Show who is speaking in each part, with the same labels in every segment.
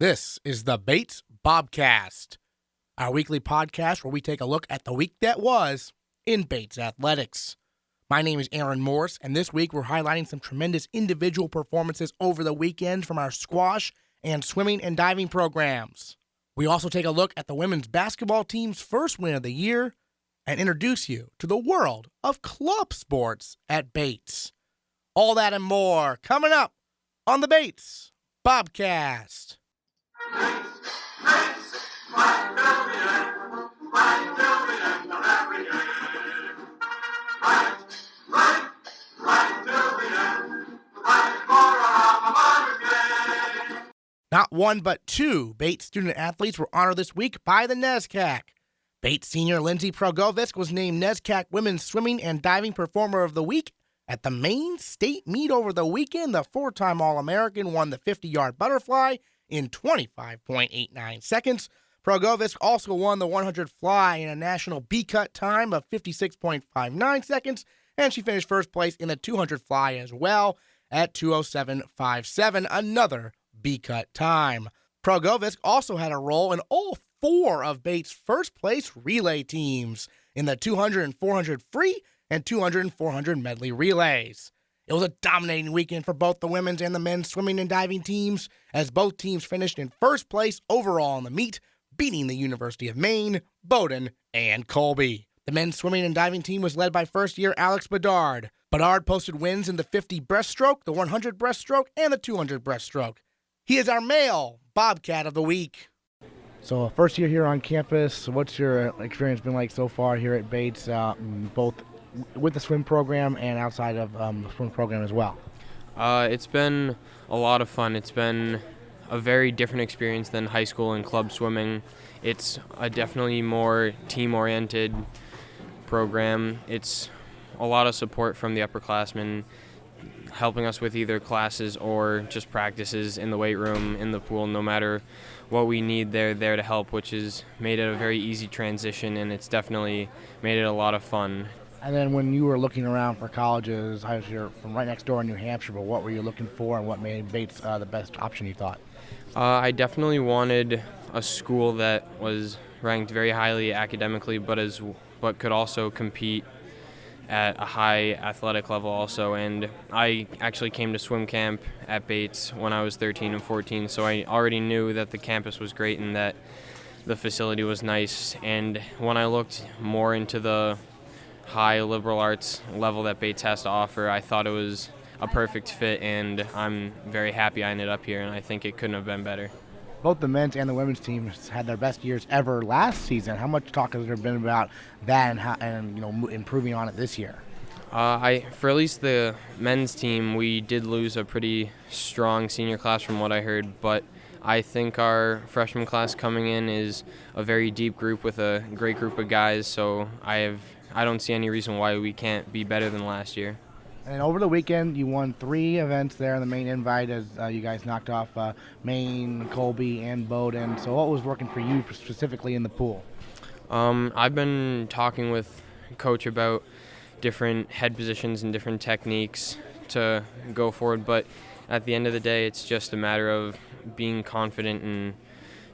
Speaker 1: This is the Bates Bobcast, our weekly podcast where we take a look at the week that was in Bates athletics. My name is Aaron Morse, and this week we're highlighting some tremendous individual performances over the weekend from our squash and swimming and diving programs. We also take a look at the women's basketball team's first win of the year and introduce you to the world of club sports at Bates. All that and more coming up on the Bates Bobcast. Not one, but two Bates student athletes were honored this week by the NESCAC. Bates senior Lindsay Progovisk was named NESCAC Women's Swimming and Diving Performer of the Week. At the main state meet over the weekend, the four-time All-American won the 50-yard butterfly in 25.89 seconds. Progovisk also won the 100 fly in a national B-cut time of 56.59 seconds, and she finished first place in the 200 fly as well at 2:07.57, another B-cut time. Progovisk also had a role in all four of Bates' first-place relay teams in the 200 and 400 free and 200 and 400 medley relays. It was a dominating weekend for both the women's and the men's swimming and diving teams, as both teams finished in first place overall in the meet, beating the University of Maine, Bowdoin, and Colby. The men's swimming and diving team was led by first-year Alex Bedard. Bedard posted wins in the 50 breaststroke, the 100 breaststroke, and the 200 breaststroke. He is our male Bobcat of the Week.
Speaker 2: So first year here on campus, what's your experience been like so far here at Bates, both with the swim program and outside of the swim program as well?
Speaker 3: It's been a lot of fun. It's been a very different experience than high school and club swimming. It's a definitely more team-oriented program. It's a lot of support from the upperclassmen, helping us with either classes or just practices in the weight room, in the pool. No matter what we need, they're there to help, which has made it a very easy transition, and it's definitely made it a lot of fun.
Speaker 2: And then when you were looking around for colleges, I was here from right next door in New Hampshire, but what were you looking for and what made Bates the best option you thought?
Speaker 3: I definitely wanted a school that was ranked very highly academically, but could also compete at a high athletic level also. And I actually came to swim camp at Bates when I was 13 and 14, so I already knew that the campus was great and that the facility was nice. And when I looked more into the high liberal arts level that Bates has to offer, I thought it was a perfect fit, and I'm very happy I ended up here, and I think it couldn't have been better.
Speaker 2: Both the men's and the women's teams had their best years ever last season. How much talk has there been about that and improving on it this year?
Speaker 3: For at least the men's team, we did lose a pretty strong senior class from what I heard, but I think our freshman class coming in is a very deep group with a great group of guys, so I don't see any reason why we can't be better than last year.
Speaker 2: And over the weekend, you won 3 events there in the main invite as you guys knocked off Maine, Colby, and Bowdoin. So what was working for you specifically in the pool?
Speaker 3: I've been talking with Coach about different head positions and different techniques to go forward, but at the end of the day, it's just a matter of being confident and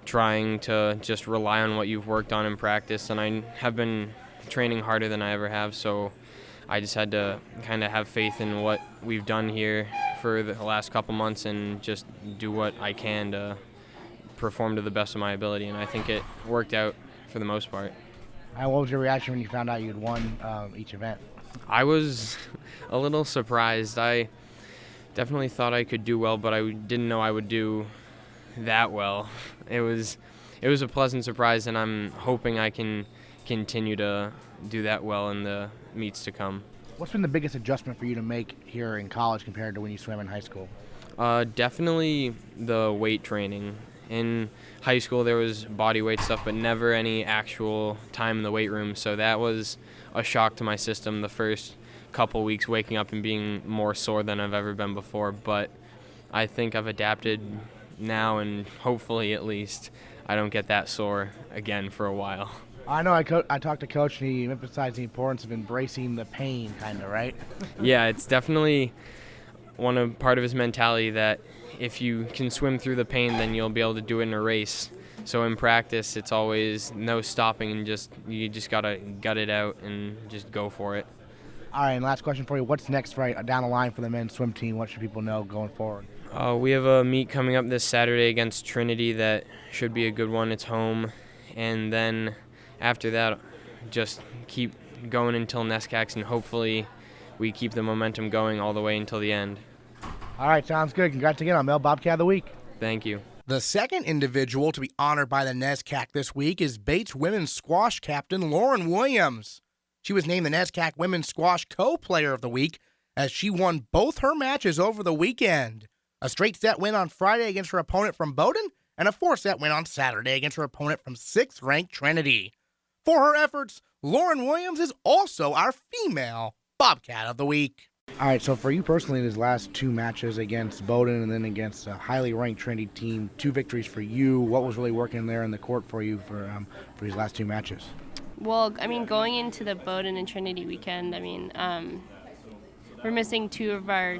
Speaker 3: trying to just rely on what you've worked on in practice. And I have been training harder than I ever have, so I just had to kind of have faith in what we've done here for the last couple months and just do what I can to perform to the best of my ability, and I think it worked out for the most part.
Speaker 2: And what was your reaction when you found out you'd won each event?
Speaker 3: I was a little surprised. I definitely thought I could do well, but I didn't know I would do that well. It was a pleasant surprise, and I'm hoping I can continue to do that well in the meets to come.
Speaker 2: What's been the biggest adjustment for you to make here in college compared to when you swam in high school?
Speaker 3: Definitely the weight training. In high school there was body weight stuff, but never any actual time in the weight room, so that was a shock to my system the first couple weeks, waking up and being more sore than I've ever been before. But I think I've adapted now, and hopefully at least I don't get that sore again for a while.
Speaker 2: I know I talked to Coach, and he emphasized the importance of embracing the pain, kind of, right?
Speaker 3: Yeah, it's definitely part of his mentality that if you can swim through the pain, then you'll be able to do it in a race. So in practice, it's always no stopping and you just gotta gut it out and just go for it.
Speaker 2: All right, and last question for you. What's next right down the line for the men's swim team? What should people know going forward?
Speaker 3: We have a meet coming up this Saturday against Trinity that should be a good one. It's home. And then after that, just keep going until NESCACs, and hopefully we keep the momentum going all the way until the end.
Speaker 2: All right, sounds good. Congrats again on Male Bobcat of the Week.
Speaker 3: Thank you.
Speaker 1: The second individual to be honored by the NESCAC this week is Bates women's squash captain Lauren Williams. She was named the NESCAC Women's Squash Co-Player of the Week as she won both her matches over the weekend. A straight-set win on Friday against her opponent from Bowdoin, and a 4-set win on Saturday against her opponent from 6th-ranked Trinity. For her efforts, Lauren Williams is also our female Bobcat of the Week.
Speaker 2: All right, so for you personally, these last 2 matches against Bowdoin and then against a highly ranked Trinity team, 2 victories for you. What was really working there in the court for you for these last 2 matches?
Speaker 4: Well, I mean, going into the Bowdoin and Trinity weekend, I mean, we're missing 2 of our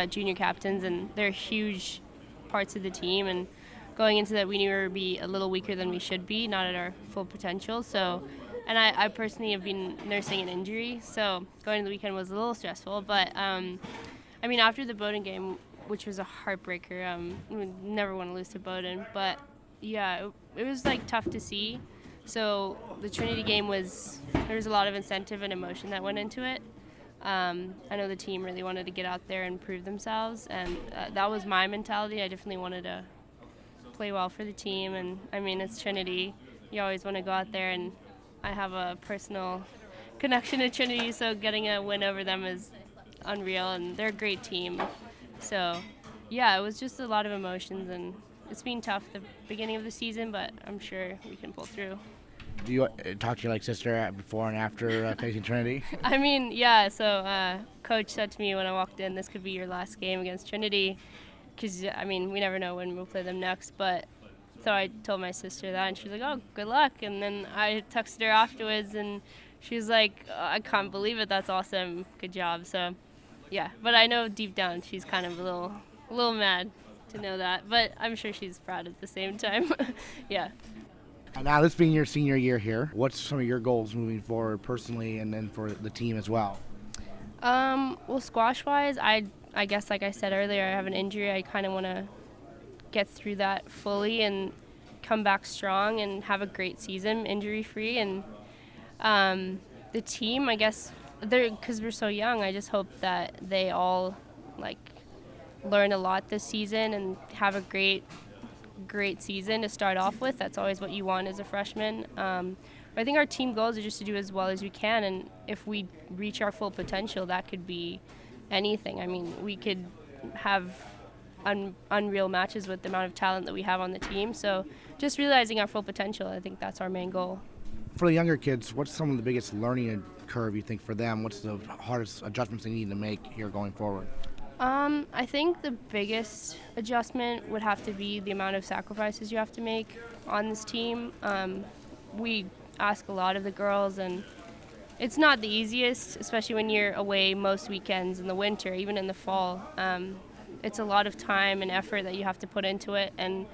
Speaker 4: junior captains, and they're huge parts of the team. And going into that, we knew we would be a little weaker than we should be, not at our full potential. So, and I personally have been nursing an injury, so going to the weekend was a little stressful. But, I mean, after the Bowdoin game, which was a heartbreaker, we never want to lose to Bowdoin. But, yeah, it was, tough to see. So the Trinity game there was a lot of incentive and emotion that went into it. I know the team really wanted to get out there and prove themselves, and that was my mentality. I definitely wanted to play well for the team, and I mean, it's Trinity. You always want to go out there, and I have a personal connection to Trinity, so getting a win over them is unreal, and they're a great team. So, yeah, it was just a lot of emotions, and it's been tough the beginning of the season, but I'm sure we can pull through.
Speaker 2: Do you talk to your sister before and after facing Trinity?
Speaker 4: I mean, yeah. So Coach said to me when I walked in, this could be your last game against Trinity, because I mean we never know when we'll play them next. But so I told my sister that, and she was like, "Oh, good luck." And then I texted her afterwards, and she was like, oh, "I can't believe it. That's awesome. Good job." So yeah. But I know deep down she's kind of a little mad to know that, but I'm sure she's proud at the same time. Yeah.
Speaker 2: And now, this being your senior year here, what's some of your goals moving forward personally and then for the team as well?
Speaker 4: Well, squash-wise, I guess, like I said earlier, I have an injury. I kind of want to get through that fully and come back strong and have a great season, injury-free. And the team, I guess, because we're so young, I just hope that they all, learn a lot this season and have a great season to start off with. That's always what you want as a freshman. I think our team goals are just to do as well as we can, and if we reach our full potential, that could be anything. I mean, we could have unreal matches with the amount of talent that we have on the team, so just realizing our full potential, I think that's our main goal.
Speaker 2: For the younger kids, what's some of the biggest learning curve you think for them? What's the hardest adjustments they need to make here going forward?
Speaker 4: I think the biggest adjustment would have to be the amount of sacrifices you have to make on this team. We ask a lot of the girls, and it's not the easiest, especially when you're away most weekends in the winter, even in the fall. It's a lot of time and effort that you have to put into it, and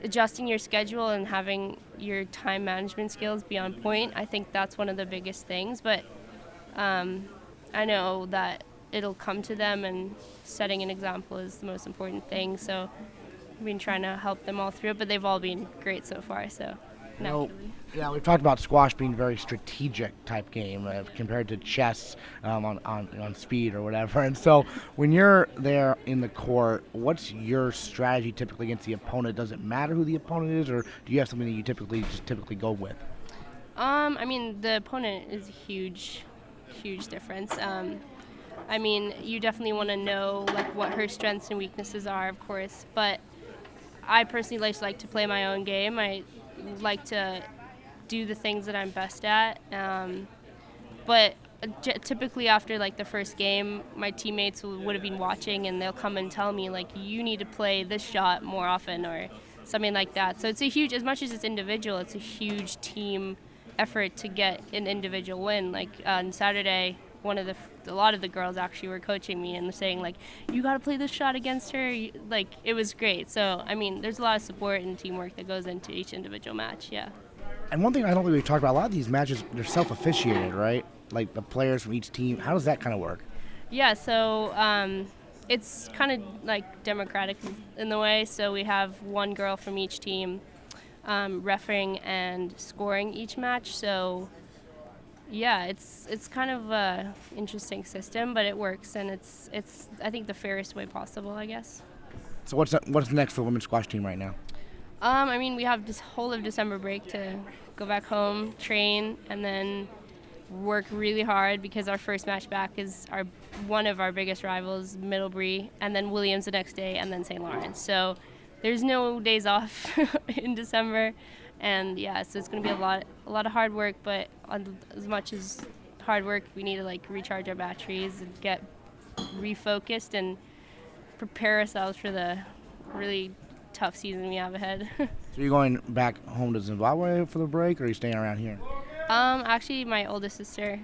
Speaker 4: adjusting your schedule and having your time management skills be on point, I think that's one of the biggest things. But I know that it'll come to them, and setting an example is the most important thing. So I've been trying to help them all through it, but they've all been great so far, so naturally.
Speaker 2: Yeah, we've talked about squash being a very strategic type game compared to chess on speed or whatever. And so when you're there in the court, what's your strategy typically against the opponent? Does it matter who the opponent is, or do you have something that you typically go with?
Speaker 4: I mean, the opponent is a huge difference. I mean, you definitely want to know what her strengths and weaknesses are, of course. But I personally like to play my own game. I like to do the things that I'm best at. But typically after the first game, my teammates would have been watching, and they'll come and tell me you need to play this shot more often or something like that. So it's a huge, as much as it's individual, it's a huge team effort to get an individual win. On Saturday, a lot of the girls actually were coaching me and saying like, you got to play this shot against her. Like, it was great. So I mean, there's a lot of support and teamwork that goes into each individual match. Yeah.
Speaker 2: And one thing I don't think we've talked about, a lot of these matches, they're self-officiated, right? Like the players from each team. How does that kind of work?
Speaker 4: Yeah, so it's kind of like democratic in the way. So we have one girl from each team refereeing and scoring each match. So yeah, it's kind of a interesting system, but it works, and it's I think the fairest way possible, I guess.
Speaker 2: So what's next for the women's squash team right now?
Speaker 4: I mean, we have this whole of December break to go back home, train, and then work really hard because our first match back is one of our biggest rivals, Middlebury, and then Williams the next day, and then St. Lawrence. So there's no days off in December, and yeah, so it's going to be a lot of hard work. But as much as hard work, we need to like recharge our batteries and get refocused and prepare ourselves for the really tough season we have ahead.
Speaker 2: So you're going back home to Zimbabwe for the break, or are you staying around here?
Speaker 4: Actually, my oldest sister,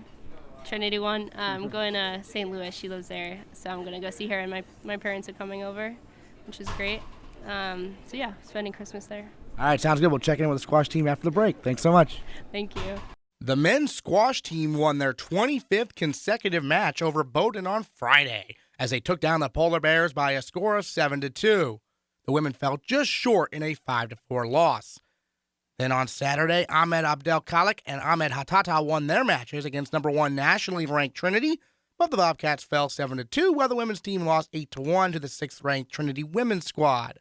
Speaker 4: Trinity One, going to St. Louis. She lives there, so I'm gonna go see her, and my parents are coming over, which is great. So yeah, spending Christmas there.
Speaker 2: All right, sounds good. We'll check in with the squash team after the break. Thanks so much.
Speaker 4: Thank you.
Speaker 1: The men's squash team won their 25th consecutive match over Bowdoin on Friday as they took down the Polar Bears by a score of 7-2. The women fell just short in a 5-4 loss. Then on Saturday, Ahmed Abdelkhalik and Ahmed Hatata won their matches against number 1 nationally ranked Trinity, but the Bobcats fell 7-2, while the women's team lost 8-1 to the 6th-ranked Trinity women's squad.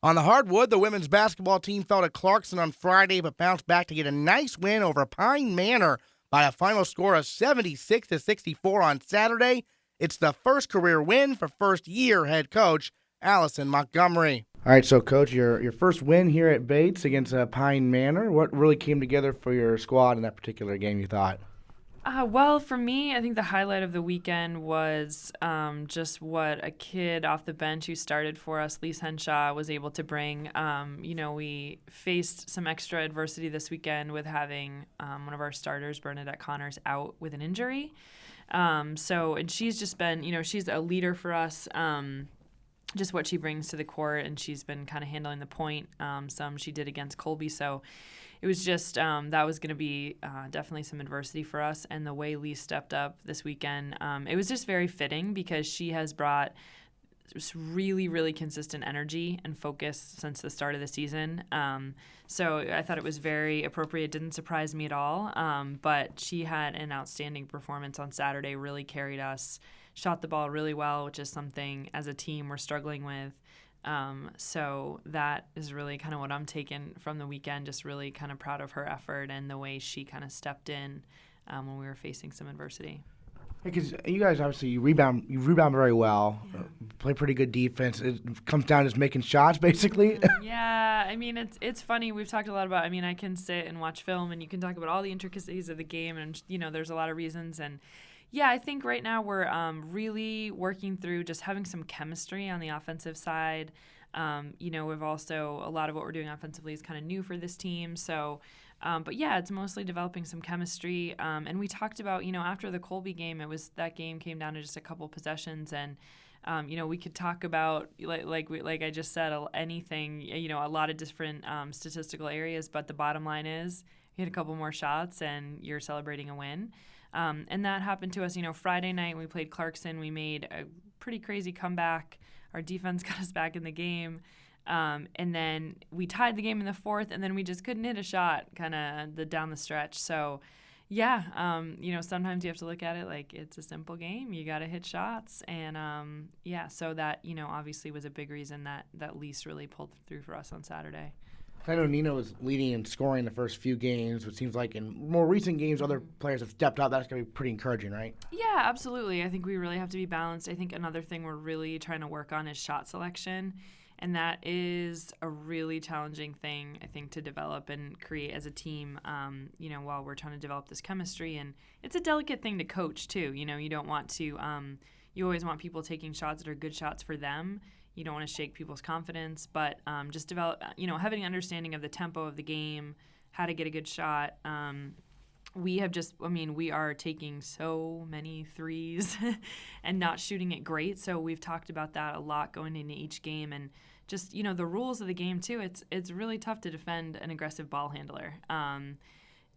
Speaker 1: On the hardwood, the women's basketball team fell to Clarkson on Friday, but bounced back to get a nice win over Pine Manor by a final score of 76-64 on Saturday. It's the first career win for first-year head coach Allison Montgomery.
Speaker 2: All right, so Coach, your first win here at Bates against Pine Manor. What really came together for your squad in that particular game, you thought?
Speaker 5: Well, for me, I think the highlight of the weekend was just what a kid off the bench who started for us, Lise Henshaw, was able to bring. We faced some extra adversity this weekend with having one of our starters, Bernadette Connors, out with an injury. And she's just been, she's a leader for us. Just what she brings to the court, and she's been kind of handling the point. Some she did against Colby, so it was just that was going to be definitely some adversity for us. And the way Lee stepped up this weekend, it was just very fitting because she has brought just really, really consistent energy and focus since the start of the season. So I thought it was very appropriate. It didn't surprise me at all. But she had an outstanding performance on Saturday, really carried us, shot the ball really well, which is something as a team we're struggling with. So that is really kind of what I'm taking from the weekend, just really kind of proud of her effort and the way she kind of stepped in when we were facing some adversity.
Speaker 2: Because you guys obviously you rebound very well, play pretty good defense. It comes down to just making shots, basically.
Speaker 5: Yeah, I mean it's funny. We've talked a lot about. I mean, I can sit and watch film, and you can talk about all the intricacies of the game, and there's a lot of reasons. And yeah, I think right now we're really working through just having some chemistry on the offensive side. We've also a lot of what we're doing offensively is kind of new for this team, so. But yeah, it's mostly developing some chemistry. And we talked about, after the Colby game, that game came down to just a couple possessions, and we could talk about like I just said, anything, a lot of different statistical areas. But the bottom line is, you hit a couple more shots, and you're celebrating a win. And that happened to us. Friday night we played Clarkson. We made a pretty crazy comeback. Our defense got us back in the game. And then we tied the game in the fourth, and then we just couldn't hit a shot kind of down the stretch. So, yeah, sometimes you have to look at it like it's a simple game. You got to hit shots. And, so that, obviously was a big reason that Lise really pulled through for us on Saturday.
Speaker 2: I know Nina was leading in scoring the first few games. It seems like in more recent games, other players have stepped up. That's going to be pretty encouraging, right?
Speaker 5: Yeah, absolutely. I think we really have to be balanced. I think another thing we're really trying to work on is shot selection. And that is a really challenging thing, I think, to develop and create as a team, while we're trying to develop this chemistry. And it's a delicate thing to coach, too. You don't want to you always want people taking shots that are good shots for them. You don't want to shake people's confidence. But just develop, having an understanding of the tempo of the game, how to get a good shot, we have just, we are taking so many threes and not shooting it great. So we've talked about that a lot going into each game, and just, the rules of the game too. It's really tough to defend an aggressive ball handler. And,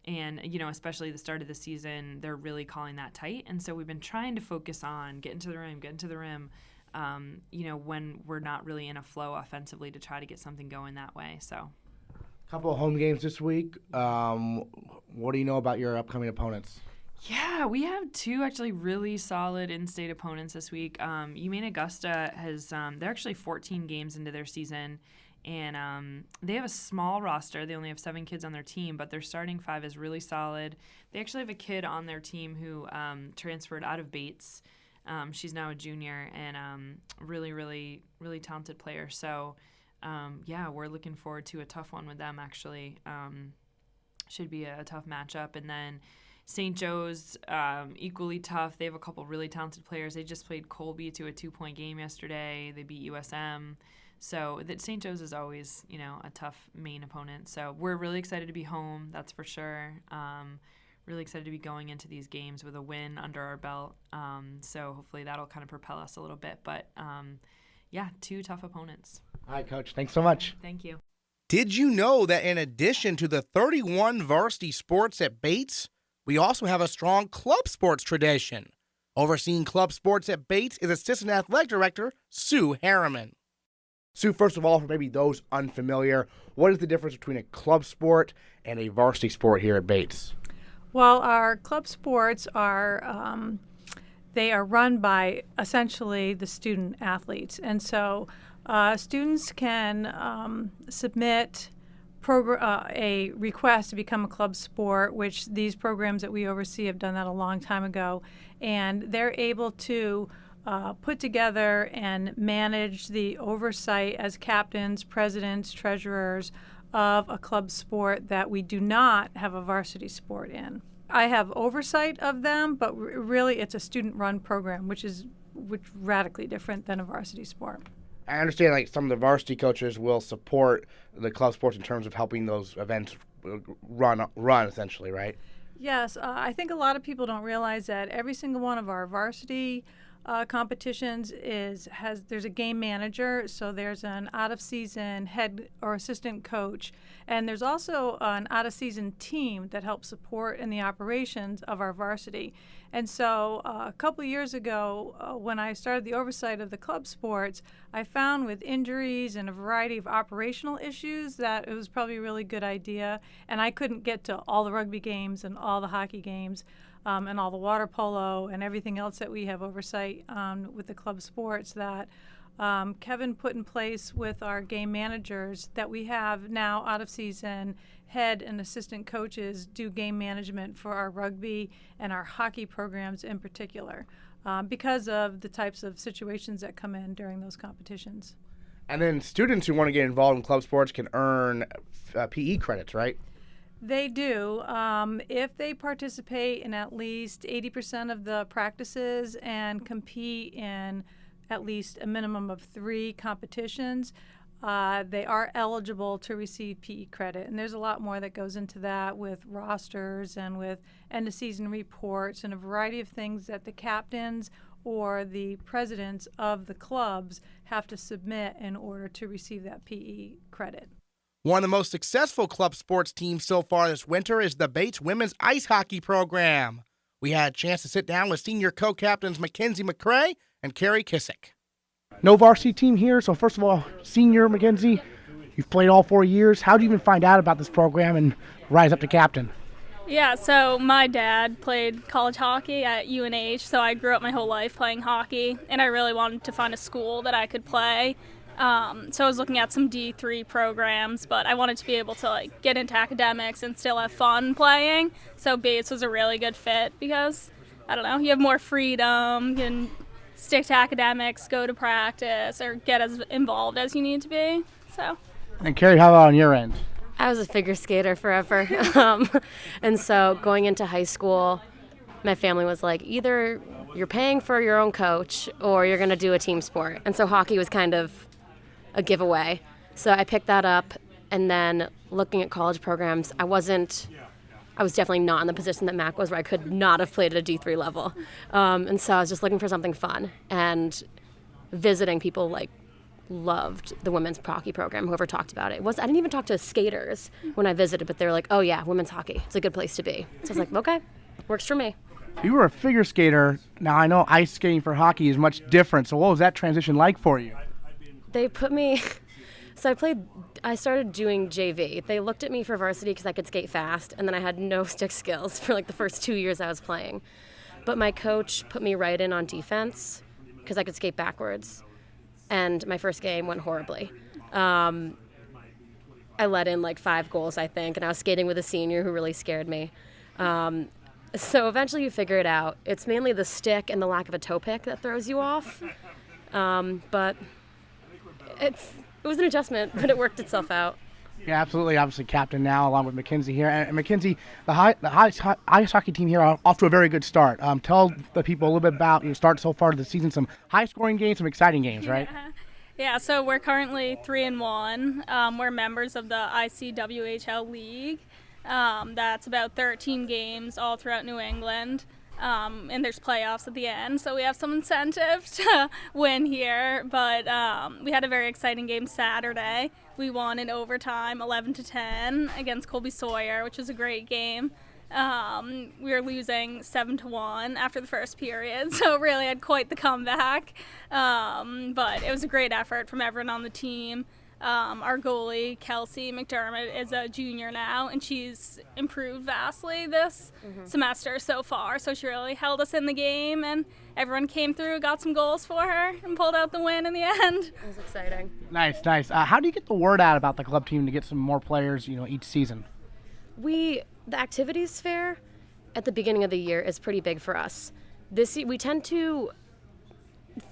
Speaker 5: especially the start of the season, they're really calling that tight. And so we've been trying to focus on getting to the rim, when we're not really in a flow offensively, to try to get something going that way. So,
Speaker 2: Couple of home games this week. What do you know about your upcoming opponents?
Speaker 5: Yeah, we have two actually really solid in-state opponents this week. UMaine Augusta has they're actually 14 games into their season, and they have a small roster. They only have 7 kids on their team, but their starting 5 is really solid. They actually have a kid on their team who transferred out of Bates. She's now a junior, and really, really, really talented player. So, we're looking forward to a tough one with them, actually. Should be a tough matchup. And then St. Joe's, equally tough. They have a couple really talented players. They just played Colby to a 2-point game yesterday. They beat USM. So St. Joe's is always, a tough main opponent. So we're really excited to be home, that's for sure. Really excited to be going into these games with a win under our belt. So hopefully that'll kind of propel us a little bit. But, 2 tough opponents.
Speaker 2: All right, Coach. Thanks so much.
Speaker 5: Thank you.
Speaker 1: Did you know that in addition to the 31 varsity sports at Bates, we also have a strong club sports tradition? Overseeing club sports at Bates is Assistant Athletic Director Sue Harriman. Sue, first of all, for maybe those unfamiliar, what is the difference between a club sport and a varsity sport here at Bates?
Speaker 6: Well, our club sports are they are run by essentially the student athletes, and so students can submit a request to become a club sport, which these programs that we oversee have done that a long time ago, and they're able to put together and manage the oversight as captains, presidents, treasurers of a club sport that we do not have a varsity sport in. I have oversight of them, but really it's a student-run program, which radically different than a varsity sport.
Speaker 2: I understand like some of the varsity coaches will support the club sports in terms of helping those events run essentially, right?
Speaker 6: Yes, I think a lot of people don't realize that every single one of our varsity competitions there's a game manager, so there's an out-of-season head or assistant coach, and there's also an out-of-season team that helps support in the operations of our varsity. And so a couple of years ago, when I started the oversight of the club sports, I found with injuries and a variety of operational issues that it was probably a really good idea, and I couldn't get to all the rugby games and all the hockey games, and all the water polo and everything else that we have oversight with the club sports that Kevin put in place with our game managers, that we have now out of season head and assistant coaches do game management for our rugby and our hockey programs in particular, because of the types of situations that come in during those competitions.
Speaker 2: And then students who want to get involved in club sports can earn PE credits, right?
Speaker 6: They do. If they participate in at least 80% of the practices and compete in at least a minimum of 3 competitions, they are eligible to receive PE credit. And there's a lot more that goes into that with rosters and with end-of-season reports and a variety of things that the captains or the presidents of the clubs have to submit in order to receive that PE credit.
Speaker 1: One of the most successful club sports teams so far this winter is the Bates women's ice hockey program. We had a chance to sit down with senior co-captains Mackenzie McCrae and Carrie Kissick.
Speaker 2: No varsity team here, so first of all, senior Mackenzie, you've played all 4 years. How did you even find out about this program and rise up to captain?
Speaker 7: Yeah, so my dad played college hockey at UNH, so I grew up my whole life playing hockey, and I really wanted to find a school that I could play. So I was looking at some D3 programs, but I wanted to be able to get into academics and still have fun playing. So Bates was a really good fit because, I don't know, you have more freedom, you can stick to academics, go to practice, or get as involved as you need to be. So.
Speaker 2: And Carrie, how about on your end?
Speaker 8: I was a figure skater forever. And so going into high school, my family was like, either you're paying for your own coach or you're going to do a team sport. And so hockey was kind of a giveaway. So I picked that up, and then looking at college programs, I wasn't I was definitely not in the position that Mac was, where I could not have played at a D3 level. And so I was just looking for something fun. And visiting people, like, loved the women's hockey program, whoever talked about it. I didn't even talk to skaters when I visited, but they were like, oh yeah, women's hockey, it's a good place to be. So I was like, okay, works for me.
Speaker 2: You were a figure skater. Now I know ice skating for hockey is much different. So what was that transition like for you?
Speaker 8: They put me, so I started doing JV. They looked at me for varsity because I could skate fast, and then I had no stick skills for like the first 2 years I was playing. But my coach put me right in on defense because I could skate backwards. And my first game went horribly. I let in like 5 goals, I think, and I was skating with a senior who really scared me. So eventually you figure it out. It's mainly the stick and the lack of a toe pick that throws you off. But it was an adjustment, but it worked itself out.
Speaker 2: Yeah, absolutely. Obviously, captain now, along with Mackenzie here. And Mackenzie, the ice hockey team here are off to a very good start. Tell the people a little bit about your start so far to the season. Some high-scoring games, some exciting games, right?
Speaker 7: Yeah, so we're currently 3-1. We're members of the ICWHL League. That's about 13 games all throughout New England. And there's playoffs at the end, so we have some incentive to win here. But we had a very exciting game Saturday. We won in overtime 11-10 against Colby Sawyer, which was a great game. We were losing 7-1 after the first period, so it really had quite the comeback. But it was a great effort from everyone on the team. Our goalie, Kelsey McDermott, is a junior now, and she's improved vastly this semester so far. So she really held us in the game, and everyone came through, got some goals for her, and pulled out the win in the end.
Speaker 8: It was exciting.
Speaker 2: Nice. How do you get the word out about the club team to get some more players, each season?
Speaker 8: The activities fair at the beginning of the year is pretty big for us. We tend to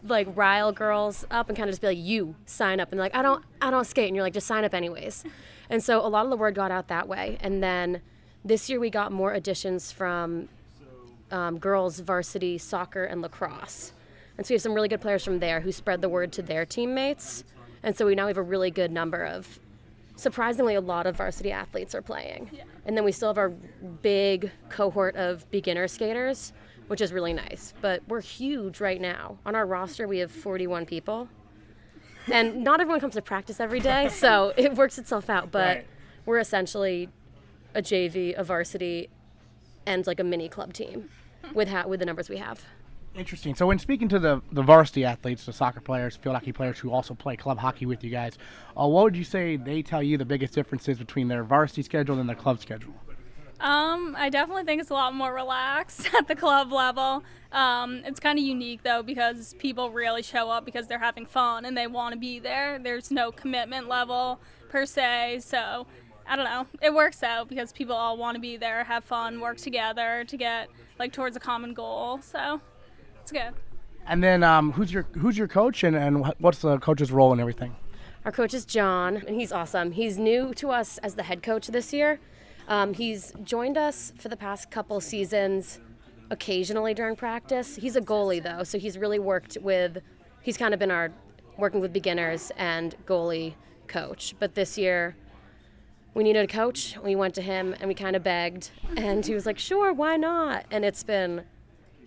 Speaker 8: like rile girls up and kind of just be like, you sign up, and like, I don't skate, and you're like, just sign up anyways. And so a lot of the word got out that way. And then this year we got more additions from girls varsity soccer and lacrosse, and so we have some really good players from there who spread the word to their teammates. And so we now have a really good number of, surprisingly, a lot of varsity athletes are playing. Yeah. And then we still have our big cohort of beginner skaters, which is really nice. But we're huge right now. On our roster, we have 41 people. And not everyone comes to practice every day, so it works itself out. But we're essentially a JV, a varsity, and like a mini club team with the numbers we have.
Speaker 2: Interesting. So when speaking to the varsity athletes, the soccer players, field hockey players who also play club hockey with you guys, what would you say they tell you the biggest differences between their varsity schedule and their club schedule?
Speaker 7: I definitely think it's a lot more relaxed at the club level. It's kind of unique, though, because people really show up because they're having fun and they want to be there. There's no commitment level, per se, so I don't know. It works out because people all want to be there, have fun, work together to get, like, towards a common goal, so it's good.
Speaker 2: And then who's your coach, and what's the coach's role and everything?
Speaker 8: Our coach is John, and he's awesome. He's new to us as the head coach this year. He's joined us for the past couple seasons occasionally during practice. He's a goalie, though, so he's really he's kind of been our working with beginners and goalie coach. But this year, we needed a coach. We went to him, and we kind of begged, and he was like, sure, why not? And it's been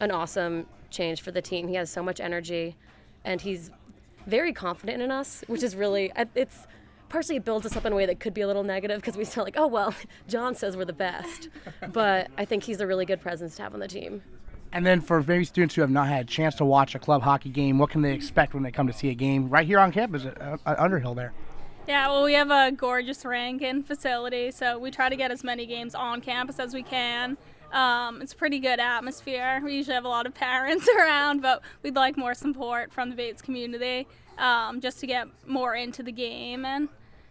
Speaker 8: an awesome change for the team. He has so much energy, and he's very confident in us, which is really, it's partially it builds us up in a way that could be a little negative because we feel like, oh, well, John says we're the best. But I think he's a really good presence to have on the team.
Speaker 2: And then for maybe students who have not had a chance to watch a club hockey game, what can they expect when they come to see a game right here on campus at Underhill there?
Speaker 7: Yeah, well, we have a gorgeous rink and facility, so we try to get as many games on campus as we can. It's a pretty good atmosphere. We usually have a lot of parents around, but we'd like more support from the Bates community just to get more into the game and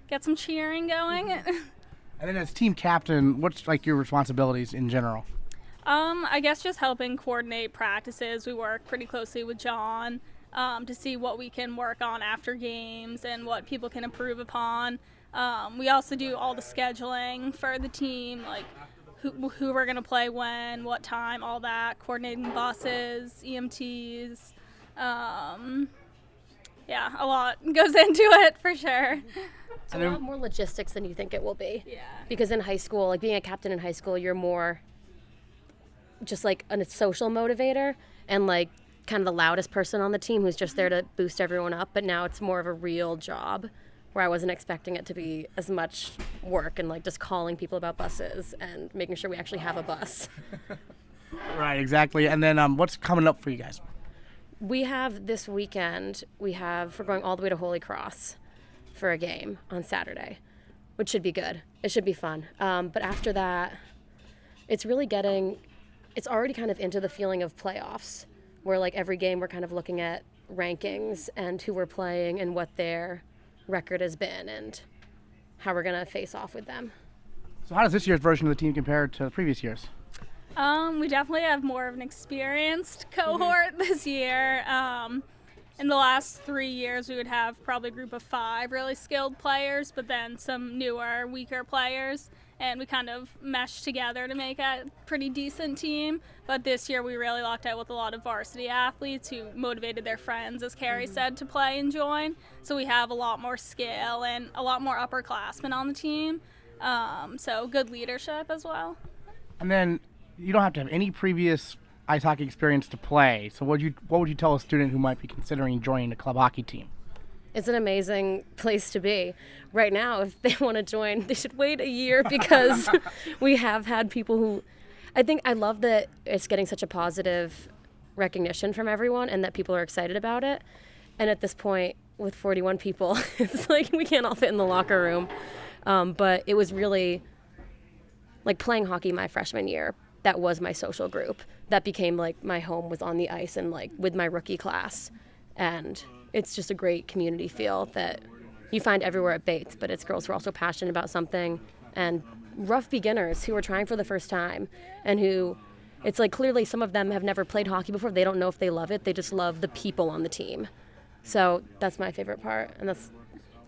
Speaker 7: get some cheering going.
Speaker 2: And then as team captain, what's like your responsibilities in general?
Speaker 7: I guess just helping coordinate practices. We work pretty closely with John to see what we can work on after games and what people can improve upon. We also do all the scheduling for the team, like who we're going to play when, what time, all that, coordinating buses, EMTs, yeah, a lot goes into it for sure.
Speaker 8: It's a lot more logistics than you think it will be.
Speaker 7: Yeah.
Speaker 8: Because in high school, like being a captain in high school, you're more just like a social motivator and like kind of the loudest person on the team who's just there to boost everyone up. But now it's more of a real job where I wasn't expecting it to be as much work and like just calling people about buses and making sure we actually have a bus.
Speaker 2: Right, exactly. And then what's coming up for you guys?
Speaker 8: We have this weekend, we're going all the way to Holy Cross for a game on Saturday, which should be good. It should be fun. But after that, it's already kind of into the feeling of playoffs, where like every game we're kind of looking at rankings and who we're playing and what their record has been and how we're going to face off with them.
Speaker 2: So how does this year's version of the team compare to previous years?
Speaker 7: We definitely have more of an experienced cohort this year. In the last 3 years, we would have probably a group of 5 really skilled players, but then some newer, weaker players. And we kind of meshed together to make a pretty decent team. But this year, we really locked out with a lot of varsity athletes who motivated their friends, as Carrie said, to play and join. So we have a lot more skill and a lot more upperclassmen on the team. So good leadership as well.
Speaker 2: And then you don't have to have any previous ice hockey experience to play. So what would you tell a student who might be considering joining a club hockey team?
Speaker 8: It's an amazing place to be. Right now, if they want to join, they should wait a year because we have had people who, I love that it's getting such a positive recognition from everyone and that people are excited about it. And at this point, with 41 people, it's like we can't all fit in the locker room. But it was really like playing hockey my freshman year. That was my social group. That became like my home was on the ice and like with my rookie class. And it's just a great community feel that you find everywhere at Bates, but it's girls who are also passionate about something and rough beginners who are trying for the first time and who it's like clearly some of them have never played hockey before. They don't know if they love it. They just love the people on the team. So that's my favorite part. And that's,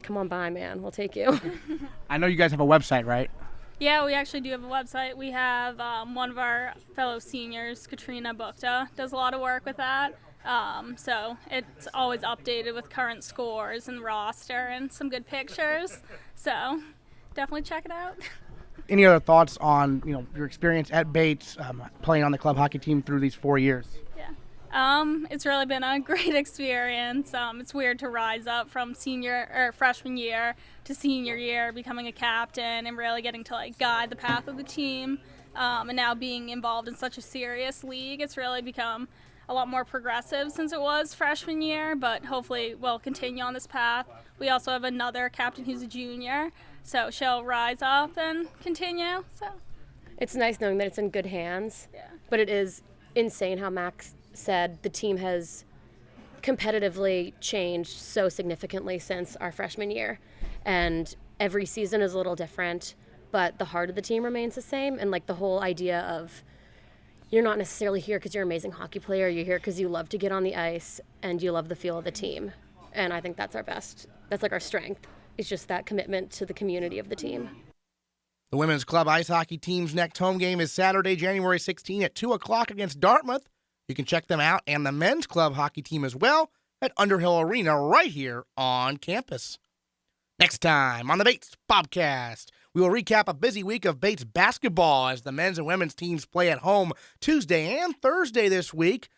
Speaker 8: come on by, man. We'll take you.
Speaker 2: I know you guys have a website, right?
Speaker 7: Yeah, we actually do have a website. We have one of our fellow seniors, Katrina Bukta, does a lot of work with that. So it's always updated with current scores and roster and some good pictures. So definitely check it out.
Speaker 2: Any other thoughts on your experience at Bates, playing on the club hockey team through these 4 years?
Speaker 7: It's really been a great experience. It's weird to rise up from freshman year to senior year, becoming a captain and really getting to like guide the path of the team. And now being involved in such a serious league, it's really become a lot more progressive since it was freshman year, but hopefully we'll continue on this path. We also have another captain who's a junior, so she'll rise up and continue. So
Speaker 8: it's nice knowing that it's in good hands, but it is insane how Max said the team has competitively changed so significantly since our freshman year, and every season is a little different, but the heart of the team remains the same. And like the whole idea of you're not necessarily here because you're an amazing hockey player, you're here because you love to get on the ice and you love the feel of the team. And I think that's our best, that's like our strength. It's just that commitment to the community of the team.
Speaker 1: The women's club ice hockey team's next home game is Saturday, January 16 at 2 o'clock against Dartmouth. You can check them out and the men's club hockey team as well at Underhill Arena right here on campus. Next time on the Bates Bobcast, we will recap a busy week of Bates basketball as the men's and women's teams play at home Tuesday and Thursday this week,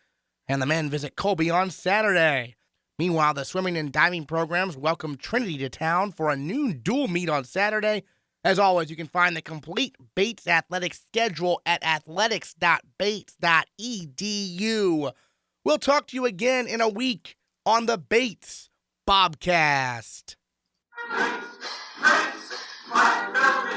Speaker 1: and the men visit Colby on Saturday. Meanwhile, the swimming and diving programs welcome Trinity to town for a noon dual meet on Saturday. As always, you can find the complete Bates athletics schedule at athletics.bates.edu. We'll talk to you again in a week on the Bates Bobcast.
Speaker 9: Bates, my building.